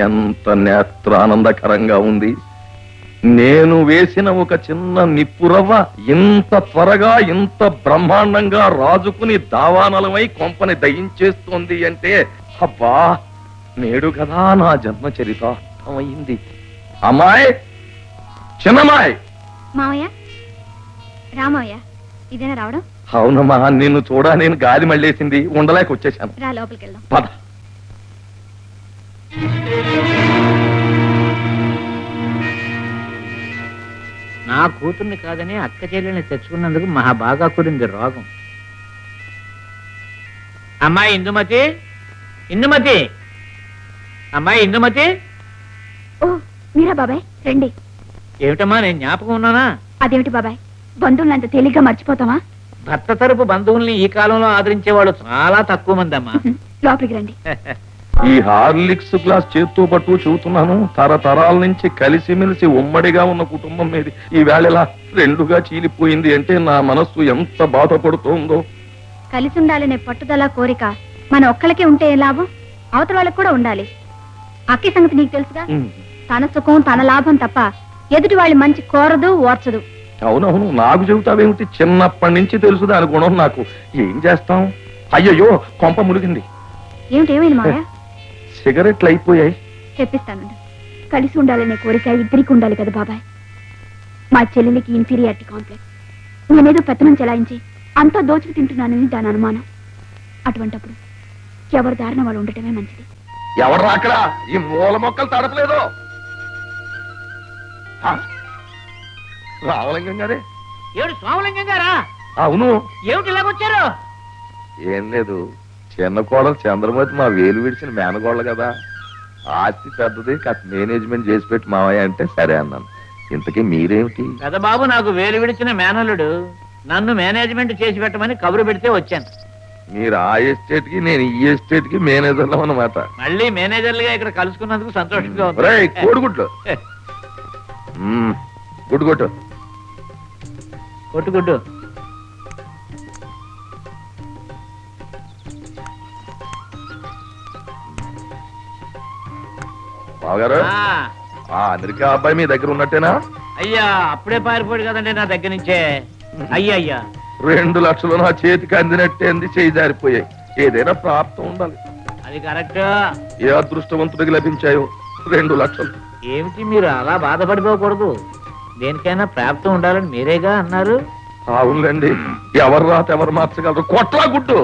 ఎంత నేత్రానందకరంగా ఉంది. నేను వేసిన ఒక చిన్న నిప్పురవ్వ ఇంత త్వరగా ఇంత బ్రహ్మాండంగా రాజుకుని దావానలమై కొంపని దయించేస్తోంది అంటే అబ్బా, నేడు కదా నా జన్మ చరితార్థమైంది. అమ్మాయి, చిన్నమ్మాయి. మావయ్య, రామయ్య, ఇదేనా రావడం? అవునమ్మా, నిన్ను చూడా నేను గాలి మళ్ళేసింది, ఉండలేక వచ్చేసాను. రా, లోపలికి వెళ్దాం. పద. నా కూతుర్ని కాదని అక్క చెల్లెల్ని తెచ్చుకున్నందుకు మహా బాగా కూడింది రోగం. అమ్మాయి ఇందుమతి, ఇందుమతి, అమ్మాయి ఇందుమతి. ఓ, మీరా బాబాయ్, రండి. ఏమిటమ్మా, నేను జ్ఞాపకం ఉన్నానా? అదేమిటి బాబాయ్, బంధువులను అంత తేలిగ్గా మర్చిపోతావా? భర్త తరపు బంధువుల్ని ఈ కాలంలో ఆదరించేవాళ్ళు చాలా తక్కువ మంది అమ్మా. లోపలికి రండి. ఈ హార్లిక్స్ గ్లాస్ చేత్తో పట్టు చెబుతున్నాను, తరతరాల నుంచి కలిసిమెలిసి ఉమ్మడిగా ఉన్న కుటుంబం మీది ఈ వేళలా రెండుగా చీలిపోయింది అంటే నా మనస్సు ఎంత బాధపడుతోందో. కలిసి ఉండాలనే పట్టుదల కోరిక మన ఒక్కళ్ళకే ఉంటే ఏ లాభం? అవతల వాళ్ళకి కూడా ఉండాలి. అక్కి సంగతి నీకు తెలుసుగా, తన సుఖం తన లాభం తప్ప ఎదుటి వాళ్ళ మంచి కోరదు, ఓర్చదు. అవునవును, నాకు చెబుతావేమిటి, చిన్నప్పటి నుంచి తెలుసు దాని గుణం నాకు. ఏం చేస్తాం? అయ్యయ్యో, కొంప ములిగింది. ఏమిటేమైంది మావయ్య? సిగరెట్లు అయిపోయాయి. చెప్పిస్తాను. కలిసి ఉండాలనే కోరిక ఇద్దరికి ఉండాలి కదా బాబాయ్. మా చెల్లెలికి ఇన్ఫీరియారిటీ కాంప్లెక్స్. నేనేదో పెత్తనం చెలాయించి అంతా దోచుకు తింటున్నానని దాని అనుమానం. అటువంటప్పుడు ఎవరి దారిన వాళ్ళు ఉండటమే మంచిది. ఎవరు రాకరా, ఈ మూల మొక్కలు తడపలేదు. రామలింగం గారే. ఏడు స్వామలింగం గారా? అవును. ఏమిటి ఇలాగొచ్చారు? ఏం లేదు, చిన్న కోడలు చంద్రమతి మా వేలు విడిచిన మేనగోళ్ళ కదా, ఆస్తి పెద్దది, కాస్త మేనేజ్మెంట్ చేసి పెట్టి మావయ్య అంటే సరే అన్నాను. ఇంతకీ మీరేమిటి? పెదబాబు నాకు వేలు విడిచిన మేనల్లుడు, నన్ను మేనేజ్మెంట్ చేసి పెట్టమని కబురు పెడితే వచ్చాను. మీరు ఆ ఎస్టేట్ కి, నేను ఈ ఎస్టేట్ కి మేనేజర్లం అన్నమాట. మళ్ళీ మేనేజర్లుగా ఇక్కడ కలుసుకున్నందుకు సంతోషంగా ఉంది. ఒరేయ్, కోడిగుడ్లు. గుడ్డు కొట్టు. కొట్టు గుడ్డు. బావగారు, ఆ అమెరికా అబ్బాయి మీ దగ్గర ఉన్నట్టేనా? అయ్యా, అప్పుడే పారిపోయాడు కదండి నా దగ్గర నుంచే. అయ్యా 2 లక్షలు నా చేతికి అందినట్టే అంది, చేయి జారిపోయాయి. ఏదైనా ప్రాప్తం ఉండాలి. అది కరెక్ట్. ఏ అదృష్టవంతుడికి లభించాయో 2 లక్షలు. ఏమిటి మీరు అలా బాధపడిపోకూడదు, దేనికైనా ప్రాప్తం ఉండాలని మీరేగా అన్నారు. అవునులేండి, ఎవరు రాత ఎవరు మార్చగలరు. కొట్లా గుడ్డు.